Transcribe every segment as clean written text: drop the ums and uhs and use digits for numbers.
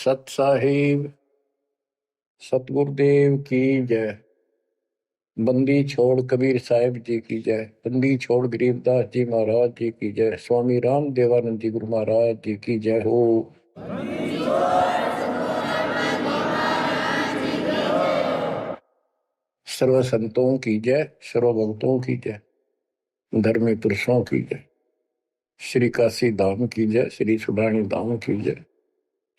सत साहिब सतगुरुदेव की जय। बंदी छोड़ कबीर साहिब जी की जय। बंदी छोड़ गरीबदास जी महाराज जी की जय। स्वामी राम देवानंद जी गुरु महाराज जी की जय हो। सर्व संतों की जय, सर्व भक्तों की जय, धर्मी पुरुषों की जय। श्री काशी धाम की जय, श्री सुडानी धाम की जय,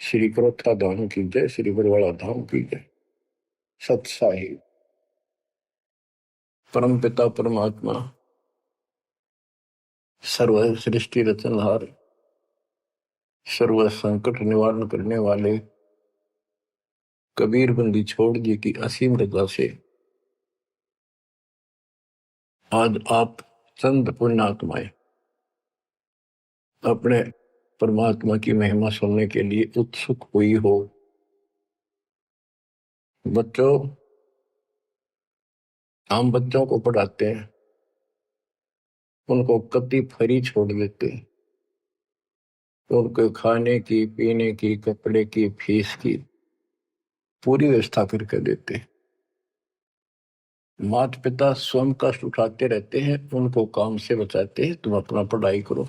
श्री क्रोथा धाम की जय, श्री बरवाड़ा धाम की जय। सत साहिब परम पिता परमात्मा सर्व सृष्टि रचनहार, सर्व संकट निवारण करने वाले कबीर बंदी छोड़ जी की असीम रजा से आज आप चंद पुण्यात्माएं अपने परमात्मा की महिमा सुनने के लिए उत्सुक हुई हो। बच्चों, हम बच्चों को पढ़ाते हैं, उनको कति फ्री छोड़ देते हैं, उनको खाने की, पीने की, कपड़े की, फीस की पूरी व्यवस्था करके देते हैं। माता पिता स्वयं कष्ट उठाते रहते हैं, उनको काम से बचाते हैं, तुम अपना पढ़ाई करो।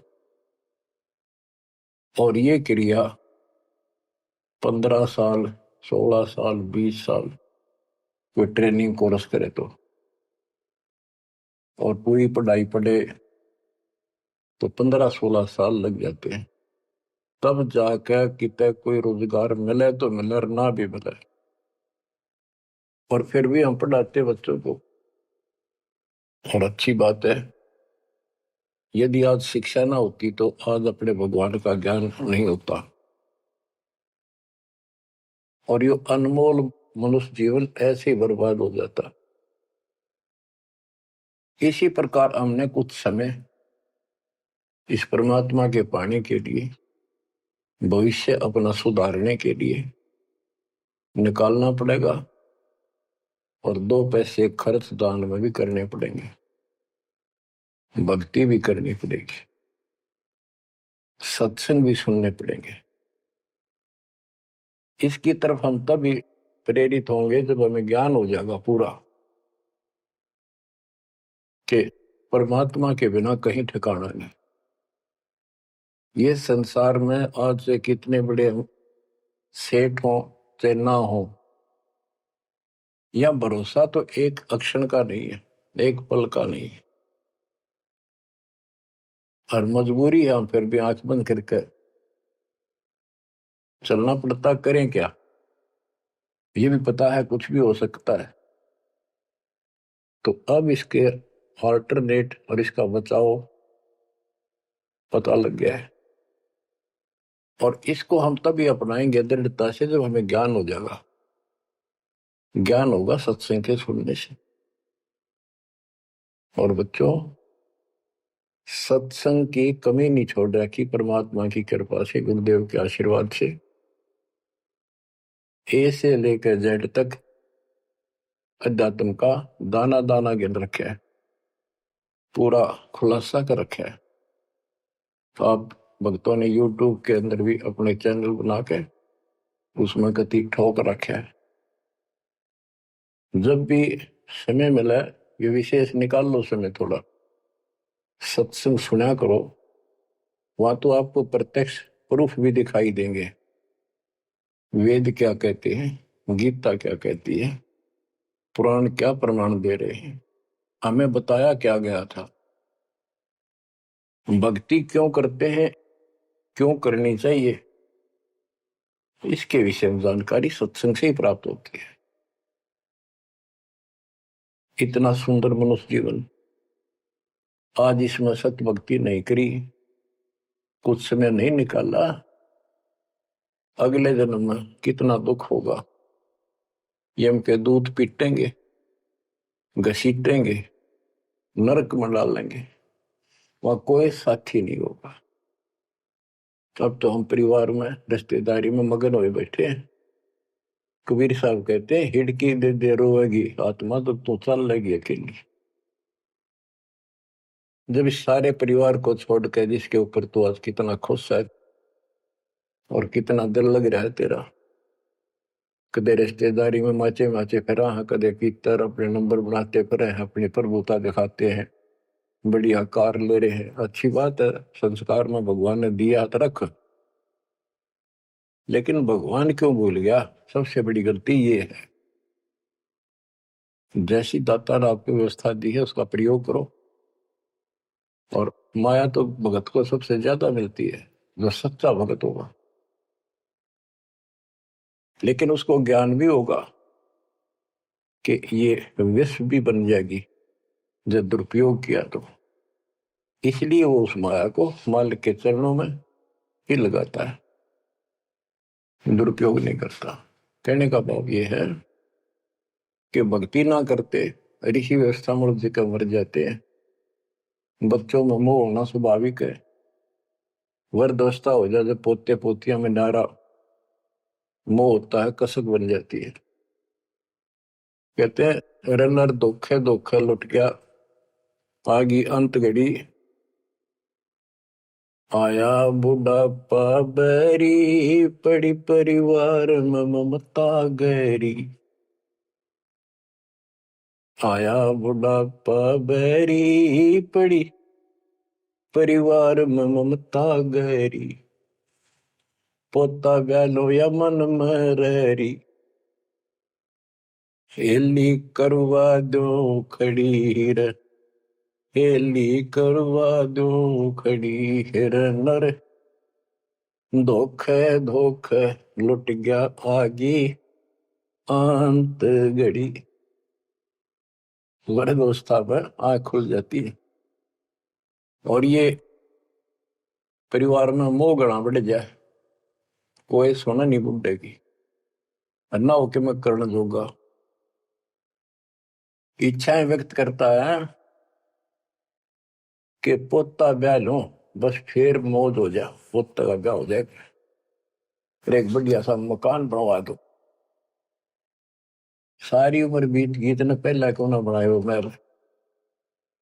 और ये क्रिया 15 साल, 16 साल, 20 साल कोई ट्रेनिंग कोर्स करे तो, और पूरी पढ़ाई पढ़े तो 15-16 साल लग जाते हैं। तब जाकर कितने कोई रोजगार मिले तो मिले, ना भी मिले। और फिर भी हम पढ़ाते बच्चों को। और अच्छी बात है, यदि आज शिक्षा ना होती तो आज अपने भगवान का ज्ञान नहीं होता, और ये अनमोल मनुष्य जीवन ऐसे ही बर्बाद हो जाता। इसी प्रकार हमने कुछ समय इस परमात्मा के पाने के लिए, भविष्य अपना सुधारने के लिए निकालना पड़ेगा, और 2 पैसे खर्च दान में भी करने पड़ेंगे, भक्ति भी करनी पड़ेगी, सत्संग भी सुनने पड़ेंगे। इसकी तरफ हम तभी प्रेरित होंगे जब हमें ज्ञान हो जाएगा पूरा कि परमात्मा के बिना कहीं ठिकाना नहीं। ये संसार में आज से कितने बड़े सेठ हो चाहे ना हो, या भरोसा तो एक अक्षण का नहीं है, एक पल का नहीं है। और मजबूरी है, हम फिर भी आंख बंद करके चलना पड़ता। करें क्या? ये भी पता है कुछ भी हो सकता है। तो अब इसके ऑल्टरनेट और इसका बचाव पता लग गया है, और इसको हम तभी अपनाएंगे दृढ़ता से जब हमें ज्ञान हो जाएगा। ज्ञान होगा सत्संग के सुनने से। और बच्चों, सत्संग की कमी नहीं छोड़ रखी परमात्मा की कृपा से, गुरुदेव के आशीर्वाद से। ए से लेकर जेड तक अध्यात्म का दाना दाना गिन रखा है, पूरा खुलासा कर रखा है। तो आप भक्तों ने यूट्यूब के अंदर भी अपने चैनल बना के उसमें कति ठोक रखा है। जब भी समय मिला, ये विशेष निकाल लो समय थोड़ा, सत्संग सुना करो। वहां तो आपको प्रत्यक्ष प्रूफ भी दिखाई देंगे। वेद क्या कहते हैं, गीता क्या कहती है, पुराण क्या प्रमाण दे रहे हैं, हमें बताया क्या गया था, भक्ति क्यों करते हैं, क्यों करनी चाहिए, इसके विषय में जानकारी सत्संग से ही प्राप्त होती है। इतना सुंदर मनुष्य जीवन, आज इसमें सत्य भक्ति नहीं करी, कुछ समय नहीं निकाला, अगले जन्म में कितना दुख होगा। यम के दूध पीटेंगे, घसीटेंगे, नरक में डालेंगे, वहां कोई साथी नहीं होगा। अब तो हम परिवार में, रिश्तेदारी में मगन हुए बैठे हैं। कबीर साहब कहते हैं, हिड़की दे दे रोएगी आत्मा तो तू चल लेगी अकेली। जब इस सारे परिवार को छोड़कर जिसके ऊपर तू आज कितना खुश है और कितना दिल लग रहा है तेरा, कदे रिश्तेदारी में माचे माचे फिरा है, कदे कीतर अपने नंबर बनाते फिरे हैं, अपनी प्रभुता दिखाते हैं, बढ़िया कार ले रहे हैं। अच्छी बात है, संस्कार में भगवान ने दिया तो रख, लेकिन भगवान क्यों भूल गया? सबसे बड़ी गलती ये है, जैसी दाता ने आपको व्यवस्था दी है उसका प्रयोग करो। और माया तो भगत को सबसे ज्यादा मिलती है, जो सच्चा भगत होगा। लेकिन उसको ज्ञान भी होगा कि ये विष भी बन जाएगी जब दुरुपयोग किया तो, इसलिए वो उस माया को मालिक के चरणों में ही लगाता है, दुरुपयोग नहीं करता। कहने का भाव ये है कि भक्ति ना करते ऋषि व्यवस्था मूर्ति का मर जाते हैं। बच्चों में मोह होना स्वाभाविक है, वृद्धावस्था हो जाए जब पोते पोतियां में नारा मोह होता है, कसक बन जाती है। कहते हैं रनर धोखे धोखे लुट गया, आगी अंत घड़ी आया बुढ़ापा बैरी, पड़ी परिवार में ममता गहरी। आया बुढ़ापा बैरी, पड़ी परिवार में ममता गहरी। पोता ब्यालो या मन मररी, हेली करवा दो खड़ी रे, हेली करवा दो खड़ी हिर नर। धोखे धोखे लुट गया आगी अंत घड़ी। वृद्धावस्था पर आंख खुल जाती है, और ये परिवार में मोह गणा बढ़ जाए, कोई सोना नहीं बुढ़े की, अन्ना होके मैं करना जोगा। इच्छाएं व्यक्त करता है कि पोता ब्याह लो, बस फिर मौज हो जाए, पोता का ब्याह हो जाए, फिर एक बढ़िया सा मकान बनवा दो। सारी उम्र बीत गई, इतने पहला क्यों ना बनाए वो महल?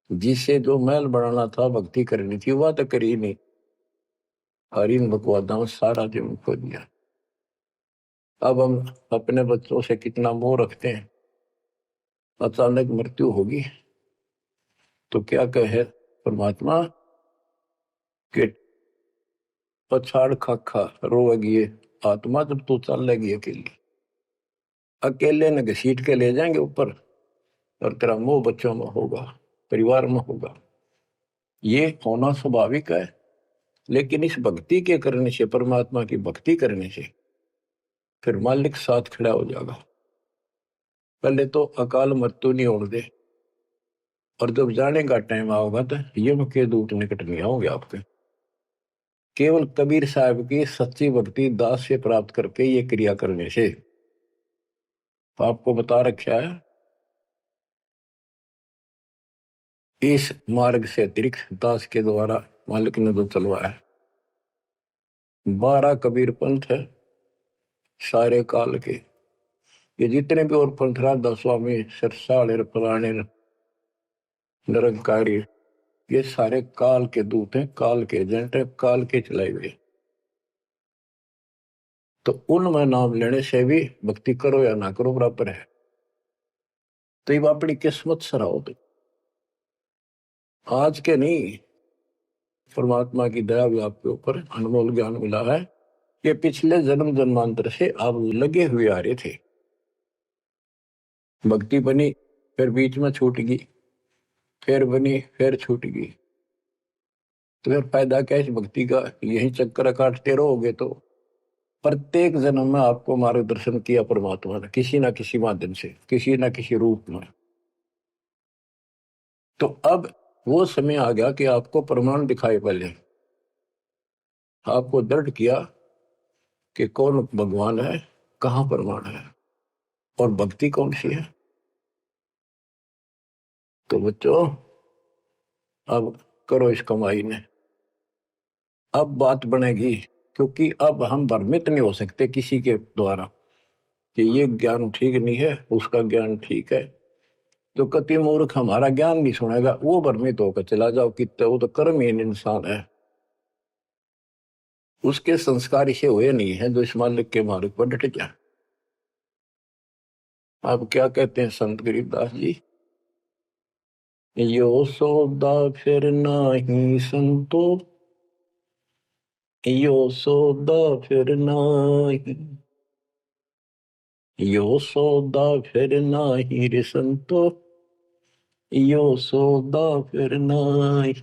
जिससे जो महल बनाना था, भक्ति करनी थी, वह तो करी नहीं, और इन बकवादा में सारा जीवन खो दिया। अब हम अपने बच्चों से कितना मोह रखते हैं, अचानक मृत्यु होगी तो क्या कहे परमात्मा कि पछाड़ खाखा रोएगी ये आत्मा जब तू चल लेगी अकेली। अकेले न घसीट के ले जाएंगे ऊपर, और तेरा मोह बच्चों में होगा, परिवार में होगा। ये होना स्वाभाविक है, लेकिन इस भक्ति के करने से, परमात्मा की भक्ति करने से फिर मालिक साथ खड़ा हो जाएगा। पहले तो अकाल मृत्यु नहीं होने दे, और जब जाने का टाइम आओगा तो यम के दूत निकट नहीं आओगे आपके। केवल कबीर साहब की सच्ची भक्ति दास से प्राप्त करके ये क्रिया करने से, तो आपको बता रखा है इस मार्ग से अतिरिक्त दास के द्वारा मालिक ने जो चलवाया है। 12 कबीर पंथ है सारे काल के, ये जितने भी और पंथ राधा स्वामी सरसाड़ फलाने निरंकारी, ये सारे काल के दूत हैं, काल के एजेंट हैं, काल के चलाए हुए। तो उनमें नाम लेने से भी भक्ति करो या ना करो बराबर है। तो ये अपनी किस्मत सराहो। तो आज के नहीं, परमात्मा की दया भी आपके ऊपर अनमोल ज्ञान मिला है। ये पिछले जन्म जन्मांतर से आप लगे हुए आ रहे थे, भक्ति बनी फिर बीच में छूट गई, फिर बनी फिर छूट गई, तो फिर फायदा क्या इस भक्ति का? यही चक्कर काटते रहोगे तो प्रत्येक जन्म में आपको मार्गदर्शन किया परमात्मा ने, किसी ना किसी माध्यम से, किसी ना किसी रूप में। तो अब वो समय आ गया कि आपको प्रमाण दिखाए, पहले आपको दृढ़ किया कि कौन भगवान है, कहां प्रमाण है, और भक्ति कौन सी है। तो बच्चों अब करो इस कमाई ने, अब बात बनेगी, क्योंकि अब हम भ्रमित नहीं हो सकते किसी के द्वारा कि ये ज्ञान ठीक नहीं है, उसका ज्ञान ठीक है। तो कति मूर्ख हमारा ज्ञान नहीं सुनेगा, वो भ्रमित होकर चला जाओ कितने, वो तो कर्महीन इंसान है, उसके संस्कार इसे हुए नहीं है जो इस मालिक के मार्ग पर डट जाए। अब क्या कहते हैं संत गरीबदास जी, यो सौदा फिर नाही संतो, यो सौदा फिर नाही, यो सौदा फिर नाही रे संतो, यो सौदा फिर नाही।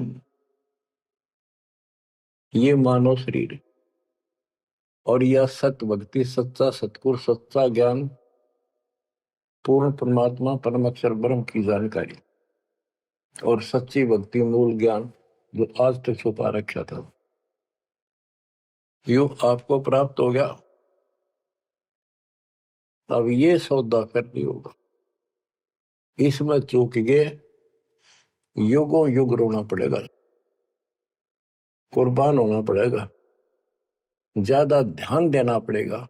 ये मानव शरीर और यह सत्य भक्ति, सच्चा सतगुरु, सच्चा ज्ञान, पूर्ण परमात्मा परम अक्षर ब्रह्म की जानकारी और सच्ची भक्ति मूल ज्ञान जो आज तक छुपा रखा था, यो आपको प्राप्त हो गया। अब ये सौदा करनी होगा, इसमें चूक गए युगों युग रोना पड़ेगा, कुर्बान होना पड़ेगा, ज्यादा ध्यान देना पड़ेगा।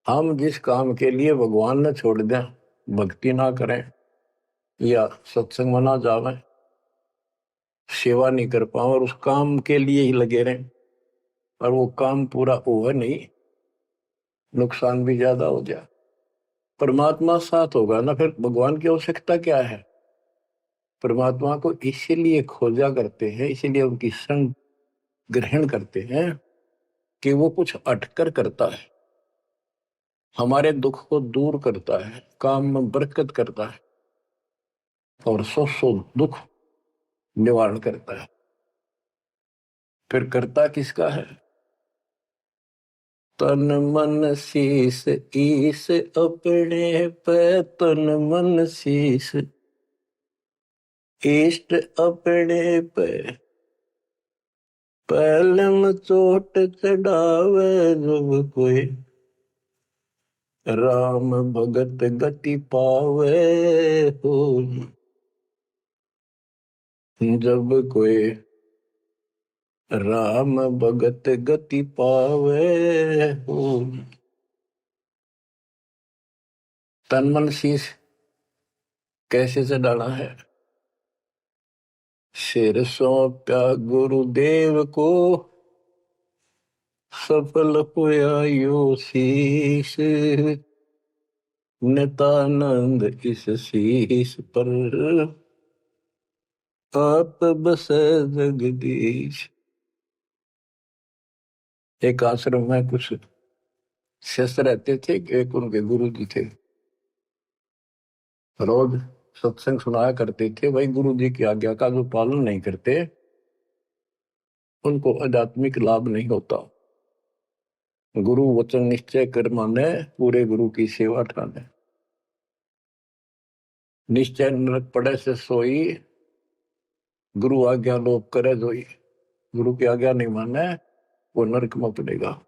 हम जिस काम के लिए भगवान ने छोड़ दिया, भक्ति ना करें या सत्संग में ना जावे, सेवा नहीं कर पाओ और उस काम के लिए ही लगे रहें और वो काम पूरा हुआ नहीं, नुकसान भी ज्यादा हो जाए, परमात्मा साथ होगा ना, फिर भगवान की आवश्यकता क्या है। परमात्मा को इसीलिए खोजा करते हैं, इसीलिए उनकी संग ग्रहण करते हैं कि वो कुछ अटकर करता है, हमारे दुख को दूर करता है, काम में बरकत करता है और सौ दुख निवारण करता है। फिर करता किसका है? तन मन शीस ईस अपने पे, तन मन शीस इष्ट अपने पे, पहलम चोट चढ़ावे जब कोई, राम भगत गति पावे हो, जब कोई राम भगत गति पावे हो। तन मन शीश कैसे से डाला है? सिर सौंपा गुरुदेव को, सफल हुआ यो शीश, नितानंद इस शीश पर आप बसे जगदीश। एक आश्रम में कुछ शिष्य रहते थे, एक उनके गुरु जी थे, रोज सत्संग सुनाया करते थे। भाई गुरु जी की आज्ञा का जो पालन नहीं करते उनको आध्यात्मिक लाभ नहीं होता। गुरु वचन निश्चय कर माने, पूरे गुरु की सेवा ठाने, निश्चय नरक पड़े से सोई, गुरु आज्ञा लोप करे जोई। गुरु की आज्ञा नहीं माने वो नरक में पड़ेगा।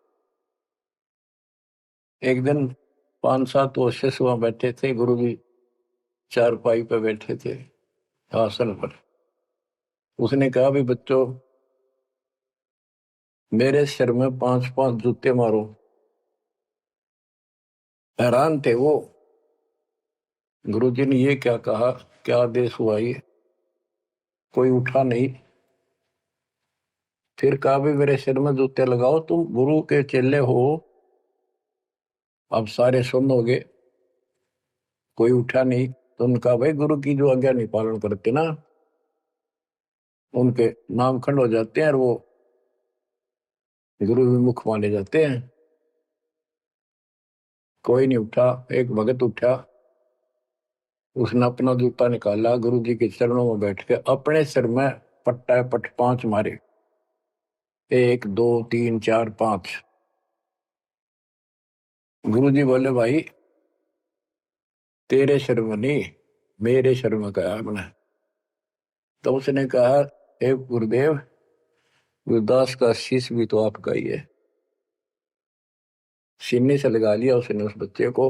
एक दिन 5-7 वर्ष वहां बैठे थे, गुरु जी चारपाई पे बैठे थे आसन पर। उसने कहा भी बच्चों, मेरे सिर में 5-5 जूते मारो। हैरान थे वो, गुरु जी ने ये क्या कहा, क्या आदेश हुआ ये? कोई उठा नहीं। फिर कहा भी मेरे सिर में जूते लगाओ, तुम गुरु के चेले हो। अब सारे सुन हो गए, कोई उठा नहीं। तो उनका भाई गुरु की जो आज्ञा नहीं पालन करते ना, उनके नाम खंड हो जाते हैं और वो गुरु विमुख माने जाते हैं। कोई नहीं उठा। एक भगत उठा, उसने अपना जूता निकाला, गुरु जी के चरणों में बैठ के अपने सिर में पट्टा पट 5 मारे। 1 2 3 4 5। गुरु जी बोले भाई तेरे सिर में नहीं, मेरे सिर में कहा हमने। तो उसने कहा हे गुरुदेव, गुरुदास का शीश भी तो आपका ही है। सीने से लगा लिया उसने उस बच्चे को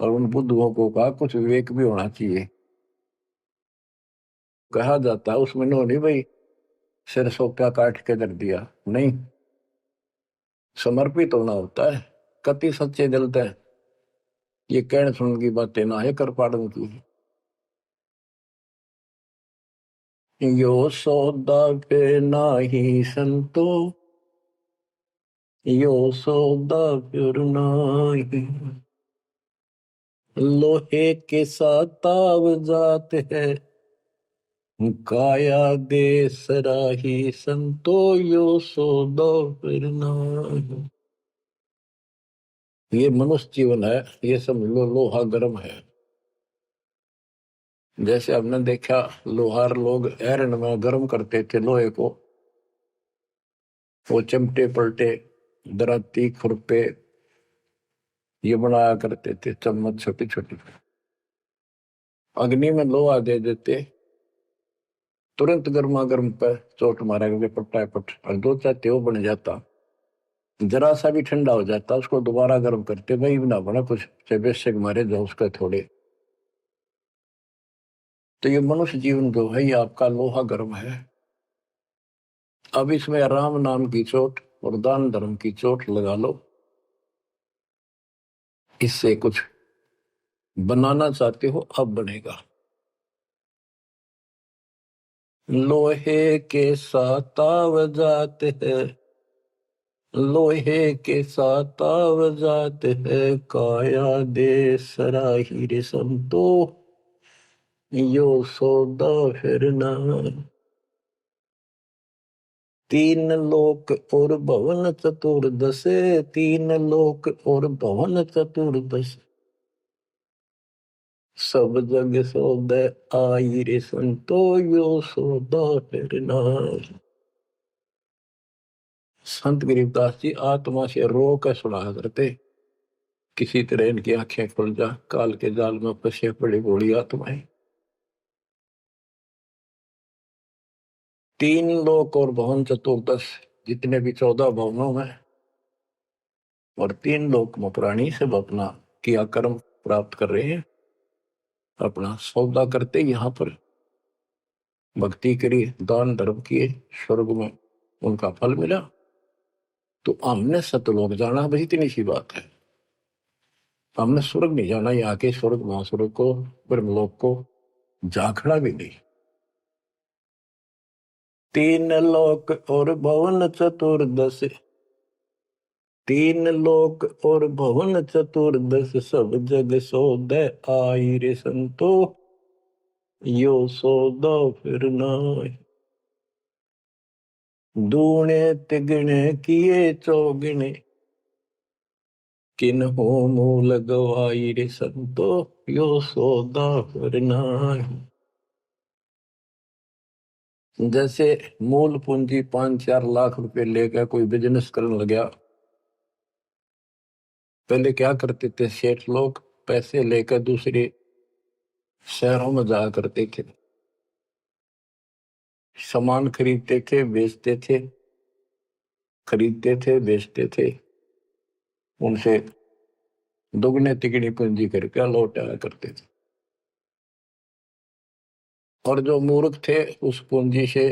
और उन बुद्धुओं को कहा कुछ विवेक भी होना चाहिए। कहा जाता है उसमें नो नहीं भाई सिर सोप्या काट के धर दिया, नहीं, समर्पित होना होता है। कति सच्चे जलते हैं, ये कहने सुन की बातें ना है कर पाड़न की। यो सौदा पे नाही संतो, यो सौदा फिर नाही, लोहे के साथ ताव जात है, काया दे सराही संतो यो सौदा फिर नाहि। ये मनुष्य जीवन है, ये समझ लो लोहा गर्म है। जैसे हमने देखा लोहार लोग एरन में गर्म करते थे लोहे को, वो चिमटे पलटे दराती खुरपे ये बनाया करते थे, चम्मच छोटी छोटी। अग्नि में लोहा दे देते, तुरंत गर्मा गर्म पर चोट मारेंगे पट्टा पट, और दो चाहते वो बन जाता। जरा सा भी ठंडा हो जाता उसको दोबारा गर्म करते, वही ना बना कुछ से बेशक मारे जो उसके थोड़े। तो ये मनुष्य जीवन जो है ये आपका लोहा गर्म है। अब इसमें राम नाम की चोट और दान धर्म की चोट लगा लो, इससे कुछ बनाना चाहते हो अब बनेगा। लोहे के साथ ताव जाते हैं, लोहे के साथ ताव जाते है, काया दे सराही रे संतो यो सौदा फिर ना। तीन लोक और भवन चतुर्दश, तीन लोक और भवन चतुर्दश, सब जग सौदे आई रे संतो यो सौदा फिर ना। संत गरीबदास जी आत्मा से रो कर सुना करते, किसी तरह इनकी आंखें खुल जा, काल के जाल में फंसे पड़ी बूढ़ी आत्माएं। तीन लोक और भवन चतुर्दश, जितने भी 14 भवनों में और तीन लोक में प्राणी सब अपना किया कर्म प्राप्त कर रहे हैं, अपना सौदा करते यहाँ पर भक्ति करी, दान धर्म किए, स्वर्ग में उनका फल मिला। तो हमने सतलोक जाना, बस इतनी सी बात है। हमने स्वर्ग नहीं जाना, यहाँ के स्वर्ग महास्वर्ग को ब्रह्मलोक को झांकना भी नहीं। तीन लोक और भवन चतुर्दश, तीन लोक और भवन चतुर्दश, सब जग सौदे आई रे संतो यो सौदा फिर नाहि। दूणे तिगणे किए चौगुने, किन्हो मूल गवाई रे संतो यो सौदा फिर नाहि। जैसे मूल पूंजी 5-4 लाख रुपए लेकर कोई बिजनेस करने लगा, पहले क्या करते थे सेठ लोग, पैसे लेकर दूसरे शहरों में जाया करते थे, सामान खरीदते थे बेचते थे, खरीदते थे बेचते थे, उनसे दुगने तिगनी पूंजी करके लौट आया करते थे। और जो मूर्ख थे उस पूंजी से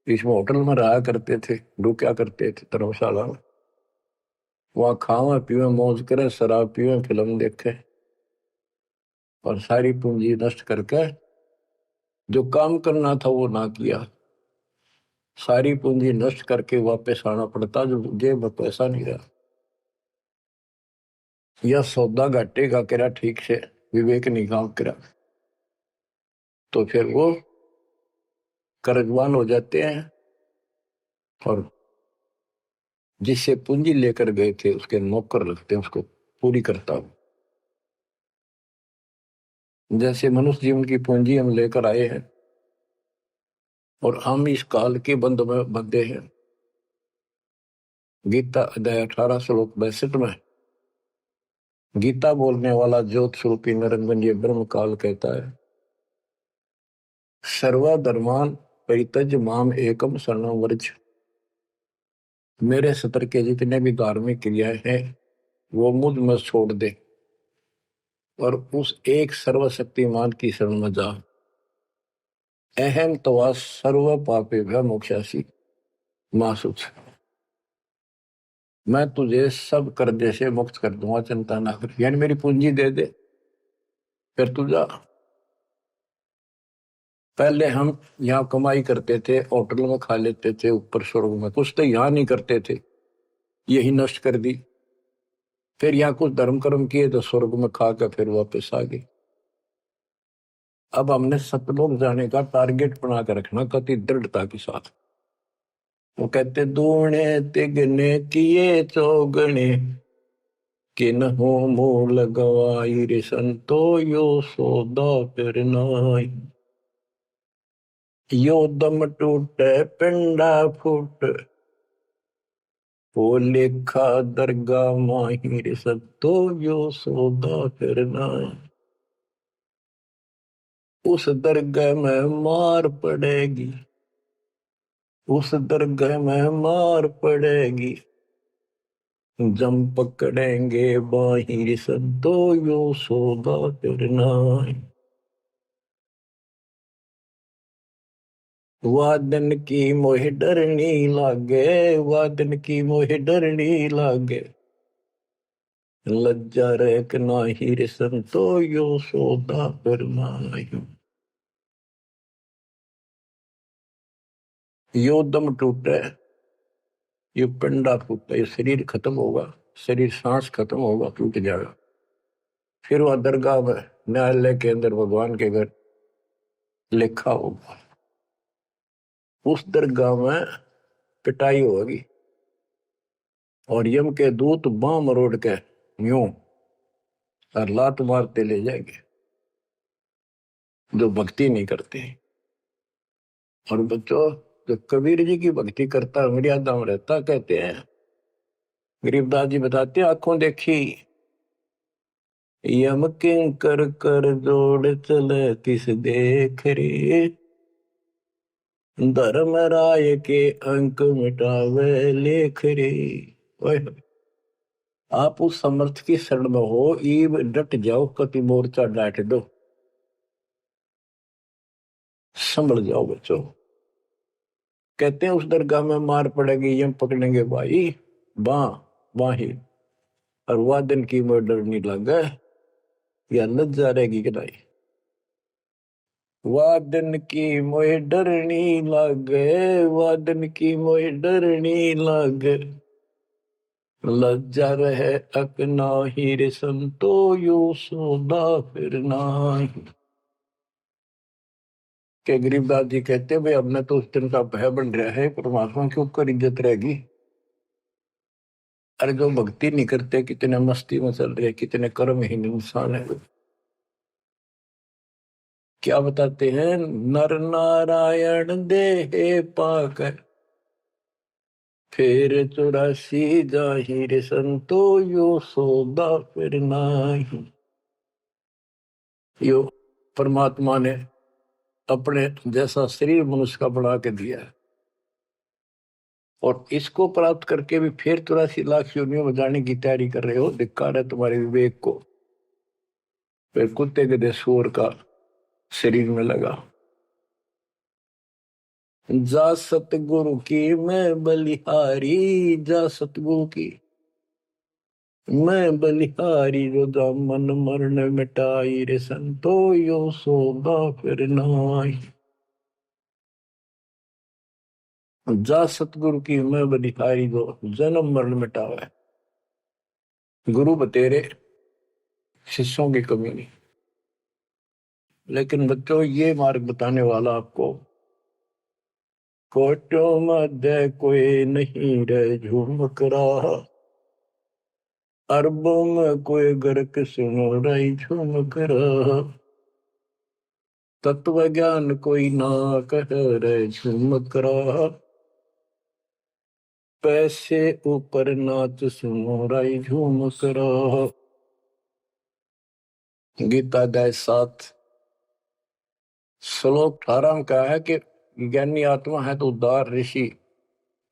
इस होटल में रहा करते थे, रुका करते थे धर्मशाला में, वहां खावा पीवे मौज करे, शराब पीवे, फिल्म देखे, और सारी पूंजी नष्ट करके जो काम करना था वो ना किया, सारी पूंजी नष्ट करके वापस आना पड़ता, जो जेब में पैसा नहीं रहा। या सौदा घाटे का करा ठीक से, विवेक नहीं काम करा, तो फिर वो कर्जवान हो जाते हैं, और जिससे पूंजी लेकर गए थे उसके नौकर लगते हैं, उसको पूरी करता हूं। जैसे मनुष्य जीवन की पूंजी हम लेकर आए हैं और हम इस काल के बंध में बंधे हैं। गीता अध्याय 18 श्लोक 62 में गीता बोलने वाला ज्योत स्वरूपी निरंजन ये ब्रह्म काल कहता है, सर्वधर्मान परित्यज माम एकम शरणं व्रज। मेरे सतर के जितने भी धार्मिक क्रियाएं हैं वो मुझ में छोड़ दे और उस एक सर्वशक्तिमान की शरण में जा। अहम तवा सर्व पापेभ्य मोक्षासी मासुच। मैं तुझे सब कर्जे से मुक्त कर दूंगा, चिंता ना कर। यानी मेरी पूंजी दे दे, फिर तू जा। पहले हम यहाँ कमाई करते थे, होटल में खा लेते थे, ऊपर स्वर्ग में कुछ तो यहाँ नहीं करते थे, यही नष्ट कर दी। फिर यहाँ कुछ धर्म कर्म किए तो स्वर्ग में खा के फिर वापस आ गए। अब हमने सतलोक जाने का टारगेट बना के रखना कति दृढ़ता के साथ। वो कहते दूने तिगने किए चौगने, किन हो मूल गवाई रे संतो यो सौदा फिर नाई। यो दम टूटे पिंडा फूट, वो लेखा दरगाह माहिर सत्तो यो सौदा फिर नाई। उस दरगाह में मार पड़ेगी, उस दरगाह में मार पड़ेगी, जम पकड़ेंगे बाहिर सद्दो यो सौदा करना। वादन की मोह डरनी लागे, वादन की मोह डरनी लागे, लज्जा रेक नाहिर संतो यो सौदा करना। यो दम टूटे, ये पिंडा फूटे, ये शरीर खत्म होगा, शरीर सांस खत्म होगा, टूट जाएगा। फिर वह दरगाह में न्यायालय के अंदर भगवान के घर लिखा होगा। उस दरगाह में पिटाई होगी और यम के दूत बां मरोड़ के यूं और लात मारते ले जाएंगे जो भक्ति नहीं करते। और बच्चों, जो कबीर जी की भक्ति करता मर्यादा में रहता, कहते हैं गरीबदास जी बताते हैं, आंखों देखी यम किंकर कर जोड़ चले किस देख रे, धर्म राय के अंक मिटावे लेख रे। आप उस समर्थ की शरण में हो, ईब डट जाओ, कति मोर्चा डांट दो, संभल जाओ बच्चों। कहते हैं उस दरगाह में मार पड़ेगी, यम पकड़ेंगे भाई बां बाही, और वादन की मोह डरनी लगे, या लज्जा रहेगी कि नहीं। वादन की मोह डरनी लगे, वादन की मोह डरनी लगे, लज्जा रहे अक नाही रे संतो यो सौदा फिर नाही। के गरीबदास जी कहते भाई हमने तो उस दिन का भय बन रहा है, परमात्मा के ऊपर इज्जत रहेगी। अरे जो भक्ति नहीं करते कितने मस्ती में चल रहे, कितने कर्महीन इंसान है। क्या बताते हैं, नर नारायण देह पाकर, फिर 84 जाहिर संतो यो सौदा फिर नाही। यो परमात्मा ने अपने जैसा शरीर मनुष्य का बना के दिया है, और इसको प्राप्त करके भी फिर 84 लाख योनियों में जाने की तैयारी कर रहे हो। धिक्कार है तुम्हारे विवेक को। फिर कुत्ते गधे सूअर का शरीर में लगा। जा सतगुरु की मैं बलिहारी, जा सतगुरु की मैं बलिहारी, जो दामन मरण मिटाई रे संतो यो सौदा फिर नाई। जा सतगुरु की मैं बलिहारी, जो जन्म मरण मिटावे। गुरु बतेरे, शिष्यों की कमी नहीं। लेकिन बच्चों, ये मार्ग बताने वाला आपको, कोटों मध्य कोई नहीं रे झुमक रहा, अरबों में कोई गर्क सुनो रही झुमक रहा, तत्व ज्ञान कोई ना कह रे झुमक रहा, पैसे ऊपर नाच सुनो रही झुमक रहा। गीता अध्याय 7 श्लोक 18 में कहा है कि ज्ञानी आत्मा है तो उदार ऋषि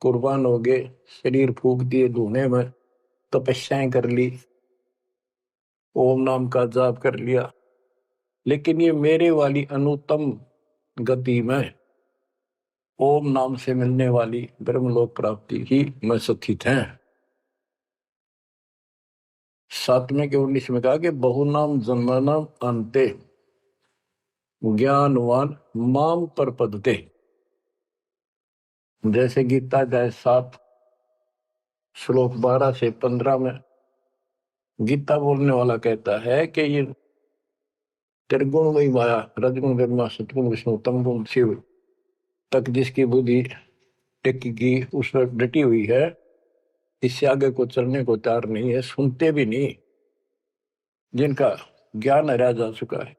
कुर्बान हो गए, शरीर फूक दिए धुने में, तपस्याएं कर ली, ओम नाम का जाप कर लिया, लेकिन ये मेरे वाली अनुत्तम गति में ओम नाम से मिलने वाली ब्रह्मलोक प्राप्ति ही में स्थित है। 7वें के 19 में कहा कि बहुनाम जन्मनाम अंते ज्ञानवान माम पर पदते। जैसे गीता अध्याय 7 श्लोक 12 से 15 में गीता बोलने वाला कहता है कि ये त्रिगुण वही माया, रजगुण ब्रह्मा, सतगुण विष्णु, तमगुण शिव तक जिसकी बुद्धि टिकी उस पर डटी हुई है, इससे आगे को चलने को तैयार नहीं है, सुनते भी नहीं, जिनका ज्ञान हरा जा चुका है।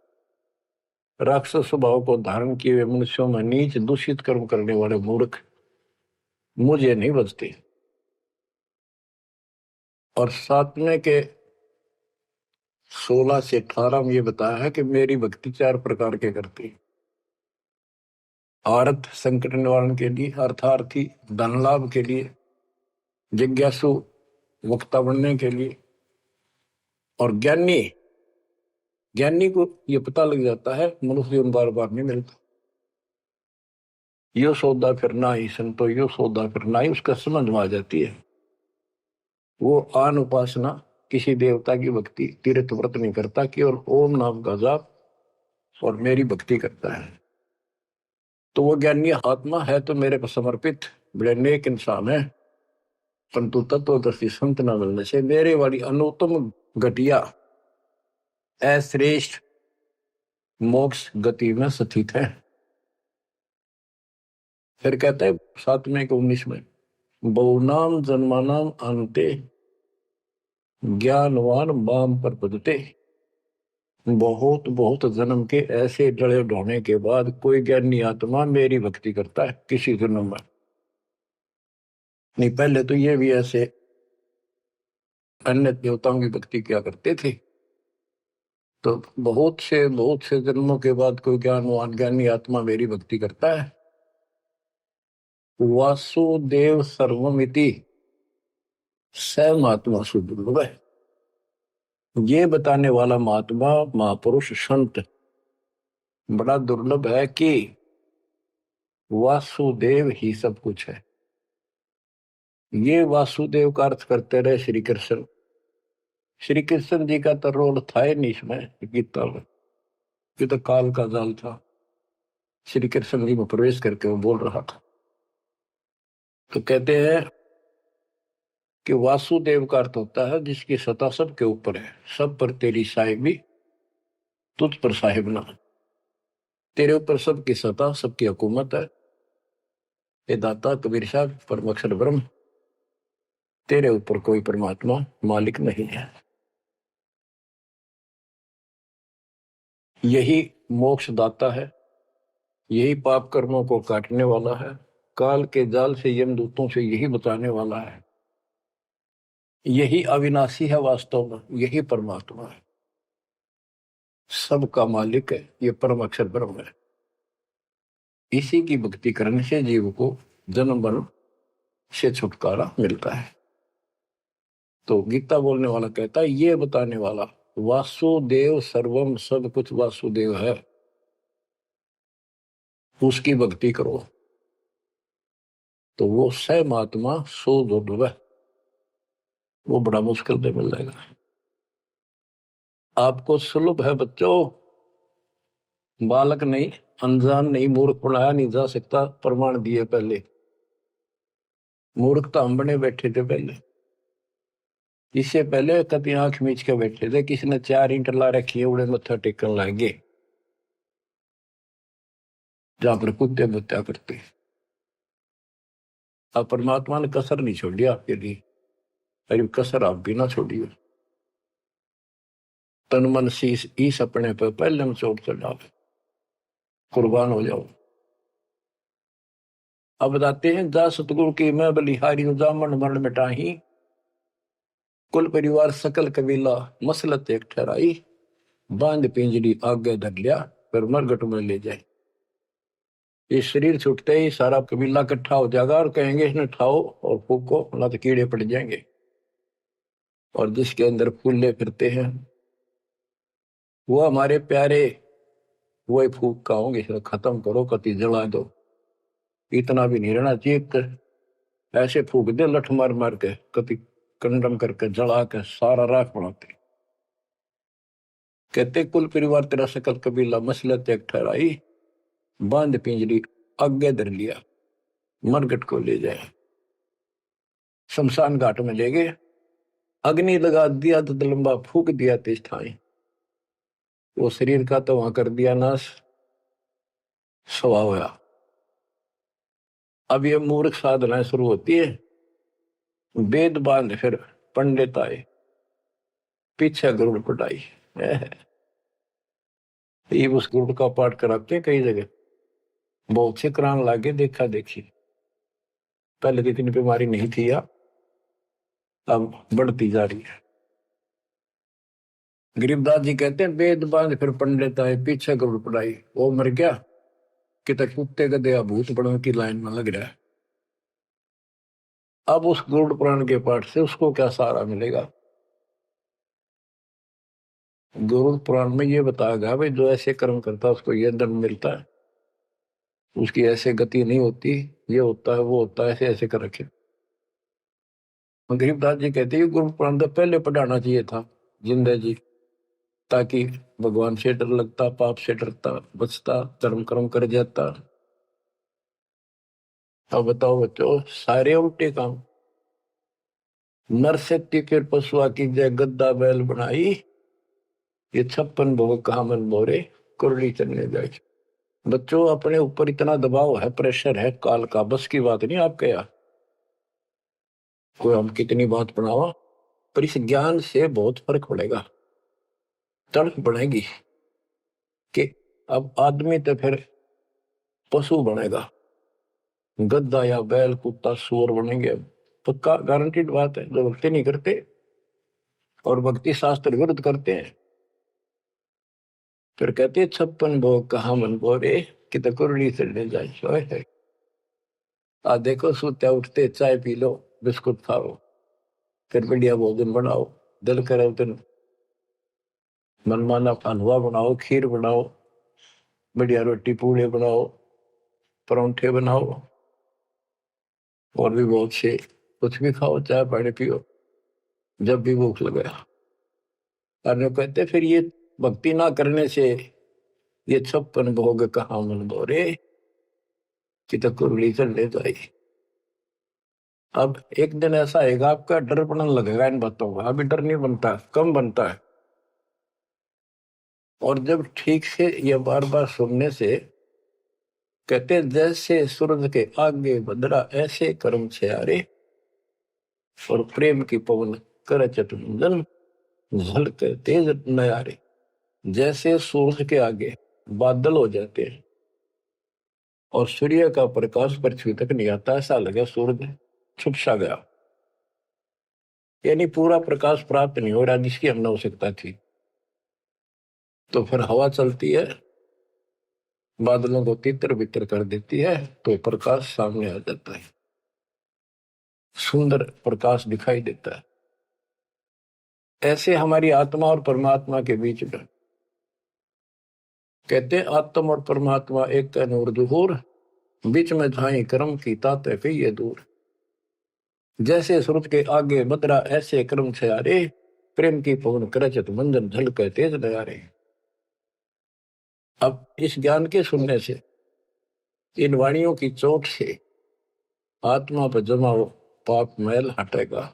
राक्षस स्वभाव को धारण किए हुए मनुष्यों में नीच दूषित कर्म करने वाले मूर्ख मुझे नहीं बचते। और सातवें के 16 से 18 में ये बताया है कि मेरी भक्ति 4 प्रकार के करती। आर्थ संकट निवारण के लिए, अर्थार्थी धन लाभ के लिए, जिज्ञासु वक्ता बनने के लिए, और ज्ञानी, ज्ञानी को ये पता लग जाता है मनुष्य बार बार नहीं मिलता। यो सौदा करना ही संतो, यो सौदा करना ही, उसका समझ में आ जाती है। वो आन उपासना, किसी देवता की भक्ति, तीर्थ व्रत नहीं करता, केवल ओम नाम का जाप और मेरी भक्ति करता है। तो वो ज्ञानी आत्मा है तो मेरे को समर्पित बड़े नेक इंसान है, परंतु तत्वदर्शी संत न मिलने से मेरे वाली अनुत्तम घटिया अश्रेष्ठ मोक्ष गति में स्थित है। फिर कहते हैं 7वें के 19 में, बहुनाम जन्मानाम अंते ज्ञानवान माम पर पदते। बहुत बहुत जन्म के ऐसे जड़े ढोने के बाद कोई ज्ञानी आत्मा मेरी भक्ति करता है किसी जन्म में। नहीं, पहले तो ये भी ऐसे अन्य देवताओं की भक्ति क्या करते थे। तो बहुत से जन्मों के बाद कोई ज्ञानवान ज्ञानी आत्मा मेरी भक्ति करता है। वासुदेव सर्वमिति स महात्मा सुदुर्लभ है। ये बताने वाला महात्मा महापुरुष संत बड़ा दुर्लभ है कि वासुदेव ही सब कुछ है। ये वासुदेव का अर्थ करते रहे श्री कृष्ण। श्री कृष्ण जी का तो रोल था ही नहीं इसमें गीता में, ये तो काल का जाल था। श्री कृष्ण जी में प्रवेश करके वो बोल रहा था। तो कहते हैं कि वासुदेव का अर्थ होता है जिसकी सत्ता सबके ऊपर है, सब पर तेरी साहिबी, तुझ पर साहिब ना। तेरे ऊपर सबकी सत्ता, सबकी हुकूमत है। ये दाता कबीर साहब परम अक्षर ब्रह्म, तेरे ऊपर कोई परमात्मा मालिक नहीं है। यही मोक्ष दाता है, यही पाप कर्मों को काटने वाला है, काल के जाल से यमदूतों से यही बचाने वाला है। यही अविनाशी है, वास्तव में यही परमात्मा है, सबका मालिक है, ये परम अक्षर ब्रह्म है। इसी की भक्ति करने से जीव को जन्म मरण से छुटकारा मिलता है। तो गीता बोलने वाला कहता है, ये बताने वाला वासुदेव सर्वम, सब कुछ वासुदेव है, उसकी भक्ति करो तो वो स महात्मा सो दुर्लभ है, वो बड़ा मुश्किल से मिल जाएगा। आपको सुलभ है बच्चों, बालक नहीं, अनजान नहीं, मूर्ख बनाया नहीं जा सकता, प्रमाण दिए पहले। मूर्ख तो हम बने बैठे थे पहले, इससे पहले कभी आंख मीच के बैठे थे, किसी ने 4 ईंट ला रखी है, उड़े मत्था टेकन लागे जहां पर कुत्ते बत्या करते। अब परमात्मा ने कसर नहीं छोड़ी आपके लिए, अरे कसर आप भी ना छोड़िए। तन मन शीश ईस अपने पर पहले में चोट चढ़ाओ, कुर्बान हो जाओ। अब बताते हैं, जा सतगुरु की मैं बलिहारी, जामन मरण मिटाही, कुल परिवार सकल कबीला मसलत एक ठहराई, बांध पिंजरी आगे धर लिया, फिर मरगट में ले जाए। ये शरीर छूटते ही सारा कबीला इकट्ठा हो जाएगा और कहेंगे इसने ठाओ और फूको, ना तो कीड़े पड़ जाएंगे। और जिसके अंदर फूले फिरते हैं वो हमारे प्यारे, वही फूक का होंगे, खत्म करो, कति जला दो, इतना भी नहीं रहना चाहिए। ऐसे फूक दे लठ मार मार के, कति कंडम करके जला के सारा राख बनाते। कहते कुल परिवार तेरा सकल कबीला मसलत एक ठहराई, बांध पिंजरी आगे धर लिया, मरगट को ले जाए, शमशान घाट में ले गए अग्नि लगा दिया तो लंबा फूक दिया तेज ठाई, वो शरीर का तो वहां कर दिया नाश, स्वभाव होया। अब ये मूर्ख साधना शुरू होती है, वेद बांध फिर पंडित आए, पीछे गरुड़ पटाई। ये उस गरुड़ का पाठ कराते हैं कई जगह, बहुत से करान लागे, देखा देखी। पहले तो इतनी बीमारी नहीं थी या अब बढ़ती जा रही है। गरीबदास जी कहते हैं वेद बांध फिर पंडित आए, पीछे गरुड़ पटाई। वो मर गया कि तक कुत्ते गधे भूत बड़ों की लाइन में लग रहा है। अब उस गरुड़ पुराण के पाठ से उसको क्या सहारा मिलेगा? गरुड़ पुराण में ये बताया गया भाई जो ऐसे कर्म करता है उसको ये दंड मिलता है, उसकी ऐसे गति नहीं होती, ये होता है वो होता है, ऐसे ऐसे कर रखे। गरीबदास जी कहते हैं गुरु पुराण तो पहले पढ़ाना चाहिए था जिंदा जी, ताकि भगवान से डर लगता, पाप से डरता, बचता, धर्म कर्म कर जाता। अब बताओ बच्चों, सारे उल्टे काम। नर से फिर पशुआ की जय गद्दा बैल बनाई, ये 56 भोग कहा मन मोरे, कुरली चलने जाए। बच्चों अपने ऊपर इतना दबाव है, प्रेशर है काल का, बस की बात नहीं आपके यहाँ। कोई हम कितनी बात बनावा, पर इस ज्ञान से बहुत फर्क पड़ेगा, तड़प बढ़ेगी कि अब आदमी तो फिर पशु बनेगा, गद्दा या बैल कुत्ता सूअर बनेंगे। पक्का गारंटीड बात है, जो भक्ति नहीं करते और भक्ति शास्त्र विरुद्ध करते हैं, फिर कहते हैं 56 भोग कहा मन बोरे, कि तो कुरली चढ़ने जाए। आ देखो सोते उठते चाय पी लो, बिस्कुट खाओ, फिर बढ़िया भोजन बनाओ, दिल करे तो मनमाना हलवा बनाओ, खीर बनाओ, बढ़िया रोटी पूड़े बनाओ, परोंठे बनाओ, और भी बहुत से, कुछ भी खाओ, चाय पानी पियो जब भी भूख लगे। और कहते फिर ये भक्ति ना करने से ये 56 भोग कहाँ मन बोरे, कि तो कुरली चढ़ने जाए। अब एक दिन ऐसा आएगा आपका डर बनने लगेगा इन बातों का, अभी डर नहीं बनता, कम बनता है। और जब ठीक से ये बार बार सुनने से, कहते जैसे सूरज के आगे बदरा ऐसे कर्म छे, और प्रेम की पवन कर चतुंजन, झलके तेज नयारे। जैसे सूरज के आगे बादल हो जाते हैं और सूर्य का प्रकाश पृथ्वी तक नहीं आता, ऐसा लगे सूरज छुप सा गया, यानी पूरा प्रकाश प्राप्त नहीं हो रहा जिसकी हमने आवश्यकता थी। तो फिर हवा चलती है, बादलों को तितर बितर कर देती है, तो प्रकाश सामने आ जाता है, सुंदर प्रकाश दिखाई देता है। ऐसे हमारी आत्मा और परमात्मा के बीच में, कहते हैं आत्मा और परमात्मा एक का नूर दुहूर, बीच में झाई कर्म की ताते कहिए दूर। जैसे सूरज के आगे बदरा ऐसे कर्म छयारे, प्रेम की पवन करचत मंजन झलके तेज नयारे। अब इस ज्ञान के सुनने से, इन वाणियों की चोट से आत्मा पर जमा हो पाप मैल हटेगा,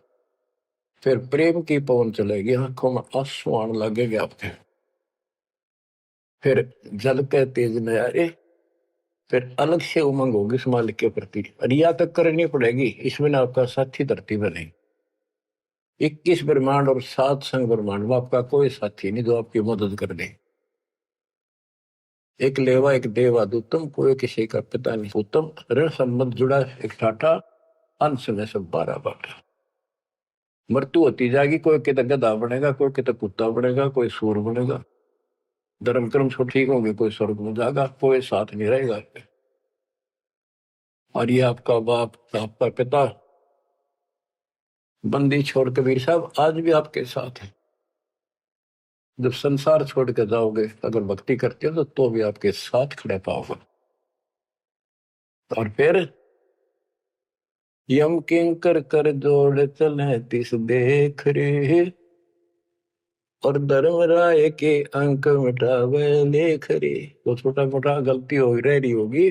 फिर प्रेम की पवन चलेगी, आंखों में आंसू आने लगेंगे आपके, फिर झलके तेज नयारे, फिर अलग से उमंग होगी इस मालिक के प्रति। रिया तक करनी पड़ेगी, इसमें आपका साथी धरती में नहीं। 21 ब्रह्मांड और 7 संग ब्रह्मांड में आपका कोई साथी नहीं जो आपकी मदद कर दे। एक लेवा एक देवा दूतम, कोई किसी का पिता नहीं उत्तम, ऋण संबंध जुड़ा एक ठाठा, अंश में सब 12 बाटा। मृत्यु होती जाएगी, कोई कितना गधा बनेगा, कोई कितना कुत्ता बनेगा, कोई सूर बनेगा, धर्म कर्म सब ठीक होंगे, कोई स्वर्ग में जाएगा, कोई साथ नहीं रहेगा। और ये आपका बाप, आपका पिता, बंदी छोड़ कबीर साहब आज भी आपके साथ है। जब संसार छोड़ के जाओगे, अगर भक्ति करते हो तो भी आपके साथ खड़े पाओगे। और फिर यम किंकर कर जोड़ चले तिस देख रे, और धर्म राय के अंक मिटावे लेख रे। तो छोटा मोटा गलती हो रही होगी,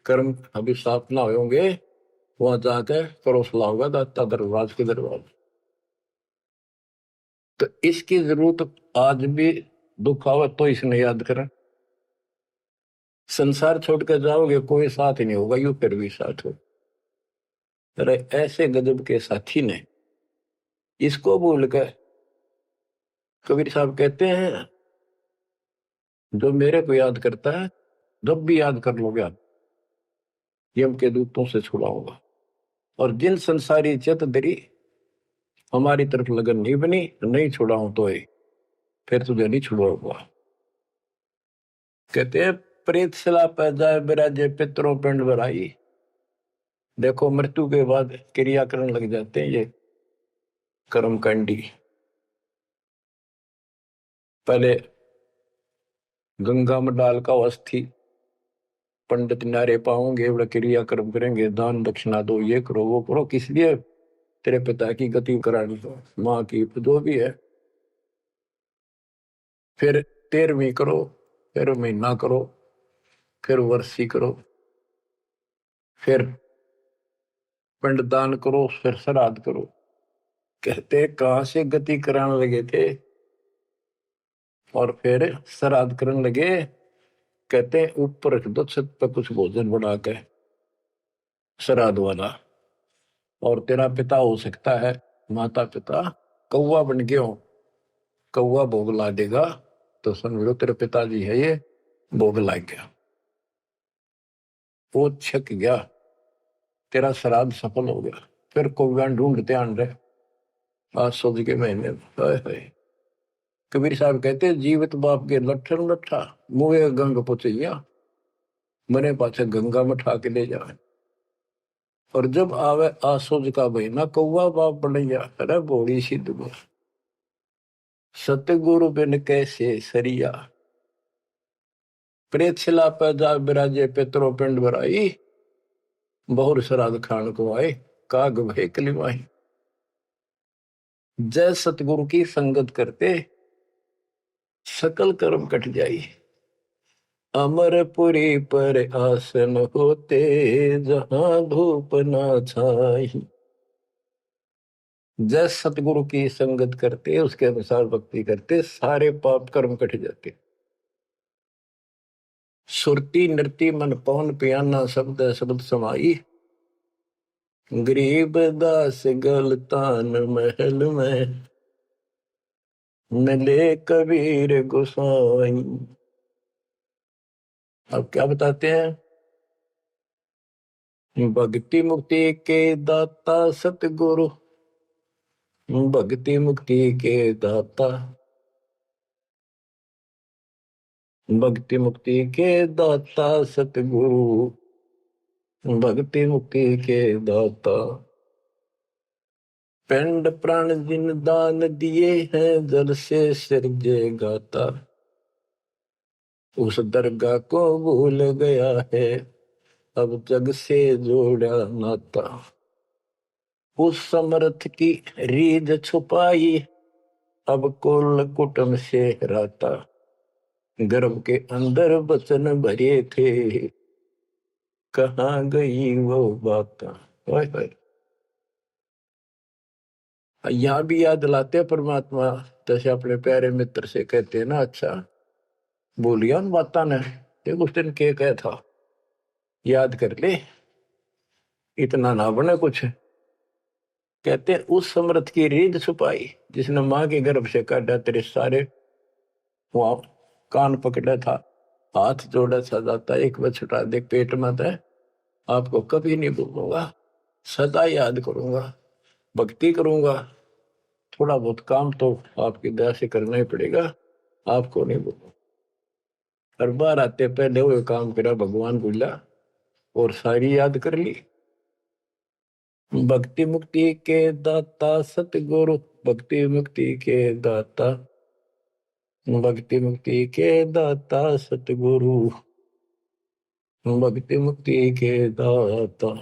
कर्म अभी साफ ना होंगे, वहां जाके परोस लाओगा दाता दरबार के दरबार। तो इसकी जरूरत आज भी दुख आवे तो इसने याद करें। संसार छोड़ कर जाओगे कोई साथ ही नहीं होगा, यू फिर भी साथ हो। अरे ऐसे गजब के साथी ने इसको भूल कर, कबीर साहब कहते हैं जो मेरे को याद करता है, जब भी याद कर लोगे आप, यम के दूतों से छुड़ाऊंगा। और जिन संसारी चित दरी हमारी तरफ लगन नहीं बनी, नहीं छुड़ाऊं तो फिर तुझे नहीं छुड़ाऊंगा। कहते हैं प्रेत सला पै जाए बिराजे पितरों पिंड भराई। देखो मृत्यु के बाद क्रिया करने लग जाते हैं ये कर्मकांडी। पहले गंगा में डाल का अस्थि पंडित नारे पाओगे, बड़ा क्रिया कर्म करेंगे, दान दक्षिणा दो, ये करो वो करो, किस लिए? तेरे पिता की गति करानी हो, माँ की जो भी है। फिर 13वीं करो, फिर महीना करो, फिर वर्षी करो, फिर पिंडदान करो, फिर श्राद्ध करो। कहते कहां से गति कराने लगे थे और फिर श्राद्ध करने लगे। कहते ऊपर रख दो छत पर कुछ भोजन बना के श्राद्ध वाला, और तेरा पिता हो सकता है, माता पिता कौवा बन गए हो, कौवा भोग ला देगा तो समझ लो तेरे पिताजी है ये, भोग ला गया, वो छक गया, तेरा श्राद्ध सफल हो गया। फिर कौवा ढूंढते आन रहे आज सोच के महीने। कबीर साहब कहते जीवित बाप के लट्ठन लट्ठा मुए गंग पुचैया, मने पाछे गंगा में ठा के ले जाए। और जब आवे आसोज का महीना कौवा बाप बनैया। अरे बोड़ी सिद्ध गो सतगुरु बिन कैसे सरिया, प्रेत शिला पे जा बिराजे पितरों पिंड भराई, बहुर श्राद्ध खान को आए काग भय कलिमाई। जय सतगुरु की संगत करते सकल कर्म कट जाई, अमरपुरी पर आसन होते जहां धूप ना छाई। जय सतगुरु की संगत करते, उसके अनुसार भक्ति करते, सारे पाप कर्म कट जाते। सुरती नृति मन पवन पियाना शब्द शब्द समाई, गरीब दास गलतान महल में मिले कबीर गोसाई। अब क्या बताते हैं? भक्ति मुक्ति के दाता सतगुरु, भक्ति मुक्ति के दाता, भक्ति मुक्ति के दाता सतगुरु, भक्ति मुक्ति के दाता। पिंड प्राण जिन दान दिए हैं जल से सिरजे गाता, उस दरगाह को भूल गया है अब जग से जोड़ा नाता। उस समर्थ की रीझ छुपाई अब कुल कुटुंब से राता, गर्भ के अंदर बचन भरे थे कहाँ गई वो बात। यहाँ भी याद दिलाते परमात्मा, जैसे अपने प्यारे मित्र से कहते हैं ना, अच्छा बोलिया उन बात ने, देख उस दिन के कहा था, याद कर ले, इतना ना बने कुछ। कहते हैं उस समर्थ की रीढ़ छुपाई जिसने माँ के गर्भ से काटा, तेरे सारे वहां कान पकड़ा था, हाथ जोड़ा सा जाता, एक बार छुटा दे पेट में था, आपको कभी नहीं भूलूंगा, सदा याद करूंगा, भक्ति करूंगा। थोड़ा बहुत काम तो आपकी दया से करना ही पड़ेगा, आपको नहीं भूलूंगा। हर बार आते पहले वो काम करा भगवान बोला और सारी याद कर ली। भक्ति मुक्ति के दाता सतगुरु, भक्ति मुक्ति के दाता, भक्ति मुक्ति के दाता सतगुरु, भक्ति मुक्ति के दाता।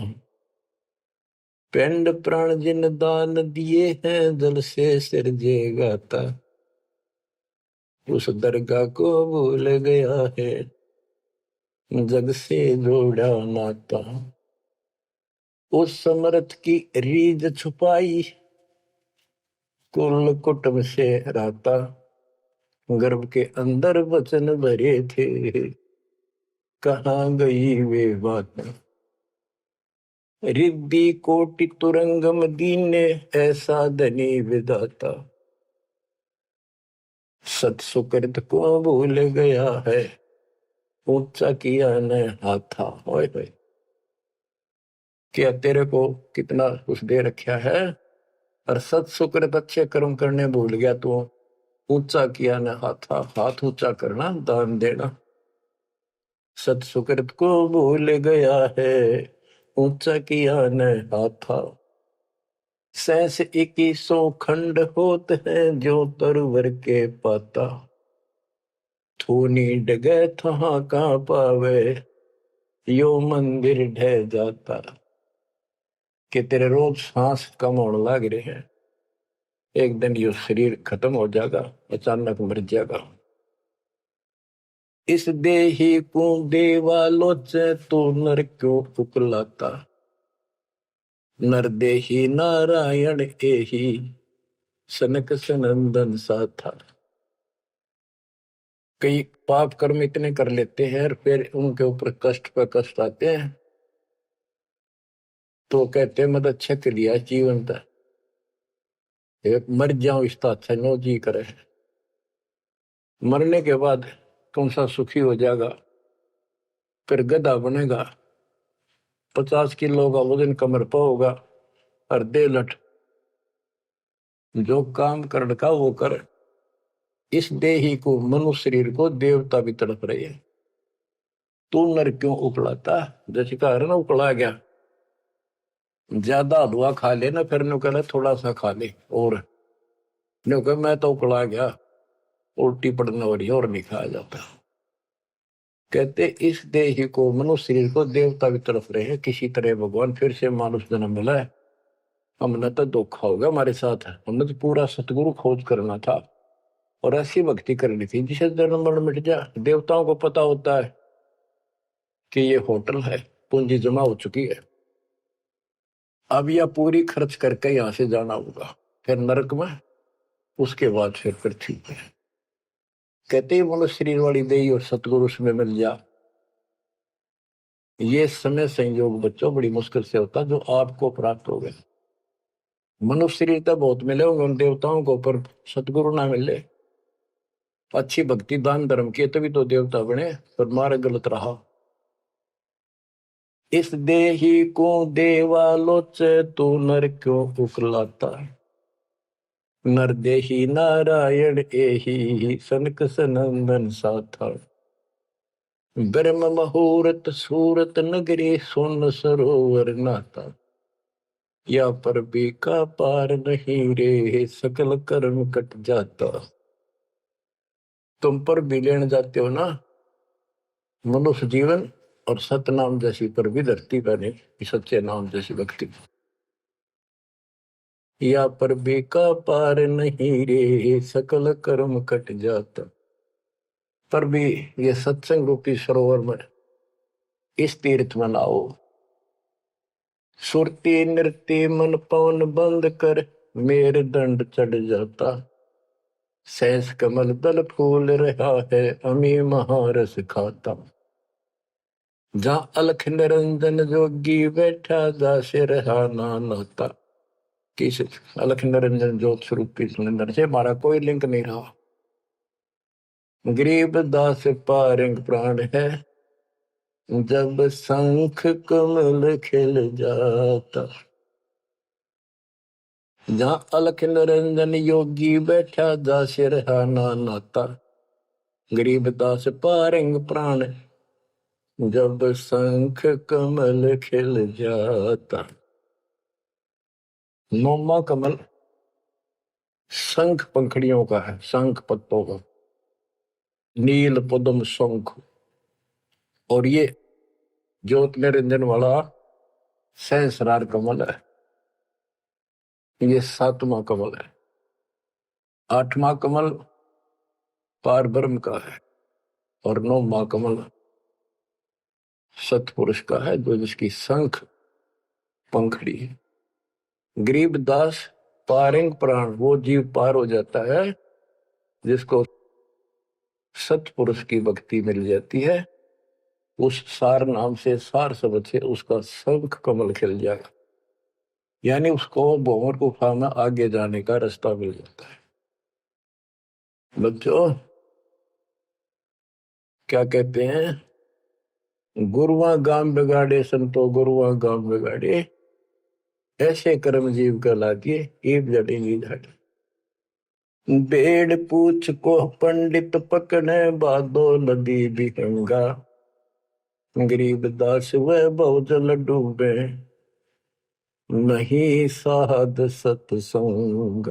पिंड प्राण जिन दान दिए हैं जल से सिरजे गाता, उस दरगाह को भूल गया है जग से जोड़ा नाता। उस समर्थ की रीझ छुपाई कुल कुटुंब से राता, गर्भ के अंदर वचन भरे थे, कहाँ गई वे बातें। रिद्धि कोटि तुरंगम दीने, ऐसा धनी विधाता, सत सुकृत को भूल गया है, ऊंचा किया न हाथा। ओए होए, क्या तेरे को कितना कुछ दे रखा है और सत सुकृत अच्छे कर्म करने भूल गया तू। ऊंचा किया न हाथा, हाथ ऊंचा करना, दान देना। सत सुकृत को भूल गया है, ऊंचा किया न हाथा। सहस 2100 खंड होत है, जो तरवर के पाता। थूनी डगे थहा का पावे, यो मंदिर ढह जाता। कि तेरे रोज सांस कम होने लग रहे हैं, एक दिन यो शरीर खत्म हो जाएगा, अचानक मर जाएगा। इस देही को देवा लोचे, तो नर क्यों उकलाता। नर देही नारायण एही, सनक सनंदन सा था। कई पाप कर्म इतने कर लेते हैं और फिर उनके ऊपर कष्ट पर कष्ट आते हैं, तो कहते हैं मत अच्छा कर लिया जीवन था, मर जाओ इसका अच्छा नो जी करे। मरने के बाद कौन सा सुखी हो जाएगा, फिर गधा बनेगा, 50 किलो का वजन कमर पर होगा और दे लट, जो काम कर का वो कर। इस देही को, मनुष्य शरीर को देवता भी तड़प रहे हैं, तू नर क्यों उकलाता। जैसे कहा ना उकला गया, ज्यादा हलवा खा ले ना, फिर नु कह थोड़ा सा खा ले और नु कह मैं तो उकला गया, उल्टी पड़ने वाली और नहीं खाया जाता। कहते इस देह को, मनुष्य शरीर को देवता भी तरफ रहे हैं, किसी तरह भगवान फिर से मानुष जन्म मिला है। हमने तो धोखा होगा हमारे साथ, हमने तो पूरा सतगुरु खोज करना था और ऐसी भक्ति करनी थी जिसे जन्म मरण मिट जाए। देवताओं को पता होता है कि ये होटल है, पूंजी जमा हो चुकी है, अब यह पूरी खर्च करके यहां से जाना होगा, फिर नरक में, उसके बाद फिर पृथ्वी पे। कहते ही मनुष्य शरीर वाली देही और सतगुरु में मिल जा। ये समय संयोग बच्चों बड़ी मुश्किल से होता जो आपको प्राप्त हो गए। मनुष्य शरीर तो बहुत मिले होंगे उन देवताओं को, पर सतगुरु ना मिले, अच्छी भक्ति दान धर्म किए तभी तो देवता बने, पर मार्ग गलत रहा। इस देही को देवालोचे, तू नर क्यों उकलाता। नर देही नारायण एही, सनक सनंदन साथा। ब्रह्म मुहूर्त सूरत नगरी, सुन सरोवर नाता। या पर भी का पार नहीं रे, सकल कर्म कट जाता। तुम पर भी लेने जाते हो ना मनुष्य जीवन और सतनाम जैसी पर भी धरती पर नहीं, सच्चे नाम जैसी भक्ति। या पर भी का पार नहीं रे, सकल कर्म कट जाता। पर भी ये सत्संग रूपी सरोवर में, इस तीर्थ में लाओ। सुरती नृत्य मन पवन बंद कर, मेरे दंड चढ़ जाता। सहस कमल दल फूल रहा है, अमी महारस खाता। जहाँ अलख निरंजन जोगी बैठा, दासे रहा नाता। किस अलख निरंजन ज्योत स्वरूप की सुनिंदर से हमारा कोई लिंक नहीं रहा। गरीब दास पारंग प्राण है, जब शंख कमल खिल जाता। जहाँ अलख निरंजन योगी बैठा, दासे रहा नाता। गरीब दास पारंग प्राण, जब शंख कमल खिल जाता। नौमा कमल शंख पंखड़ियों का है, शंख पत्तों का, नील पद्म शंख। और ये ज्योत निरंजन वाला सहस्रार कमल है, ये 7वां कमल है। 8वां कमल पार ब्रह्म का है और 9वां कमल सतपुरुष का है, जो जिसकी शंख पंखड़ी है। गरीब दास पारंग प्राण वो जीव पार हो जाता है जिसको सतपुरुष की भक्ति मिल जाती है। उस सार नाम से, सार शब्द से उसका शंख कमल खिल जाएगा, यानी उसको भंवर गुफा में आगे जाने का रास्ता मिल जाता है। बच्चों क्या कहते हैं, गुरुआ गाम बिगाड़े संतो गुरुआ गाम बिगाड़े, ऐसे कर्म जीव कहलाती है एक जड़ेगी झाड़ी। बेड़ पूछ को पंडित पकड़े बादो नदी बिहंगा, गरीब दास वह बहुजल डूबे नहीं साध सत्संग।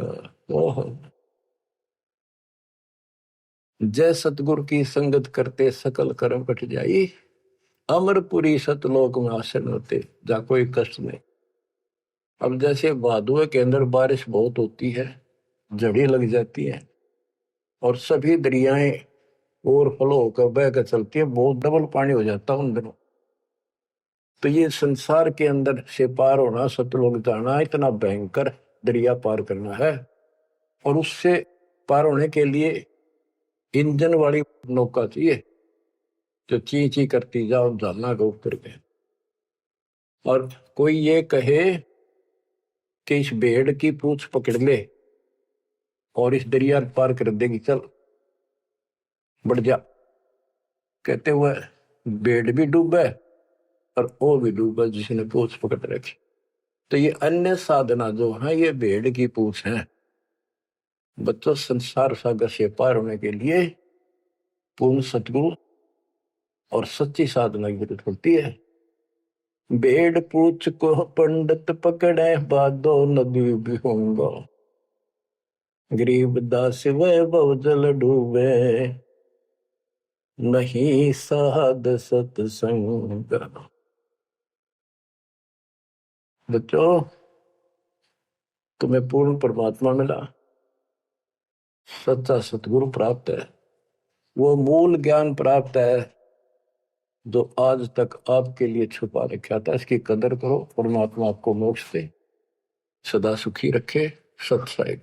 जय सतगुरु की संगत करते सकल कर्म कट जाई, अमरपुरी सतलोक में आसन होते जा कोई कष्ट नहीं। अब जैसे भादुए के अंदर बारिश बहुत होती है, जड़ी लग जाती है और सभी दरियाएं ओवरफ्लो होकर बह कर चलती है, बहुत डबल पानी हो जाता है उन दिनों। तो ये संसार के अंदर से पार होना, सतलोक जाना इतना भयंकर दरिया पार करना है, और उससे पार होने के लिए इंजन वाली नौका चाहिए जो ची ची करती जाओ झालना के ऊपर के। और कोई ये कहे कि इस भेड़ की पूंछ पकड़ ले और इस दरिया पार कर देगी, चल बढ़ जा, कहते हुए भेड़ भी डूबे और वो भी डूबा जिसने पूंछ पकड़ रखी। तो ये अन्य साधना जो है ये भेड़ की पूंछ है। बच्चों संसार सागर से पार होने के लिए पूर्ण सतगुरु और सच्ची साधना की जरूरत होती है। भेड़ पूछ को पंडित पकड़े बादो नदी भी होंगे, गरीब दास वह बहुजल डूबे नहीं साध सत्संग। बच्चों तुम्हें पूर्ण परमात्मा मिला, सच्चा सतगुरु प्राप्त है, वो मूल ज्ञान प्राप्त है जो आज तक आपके लिए छुपा रखा था। इसकी कदर करो, परमात्मा आपको मोक्ष दे, सदा सुखी रखे। सत्संग।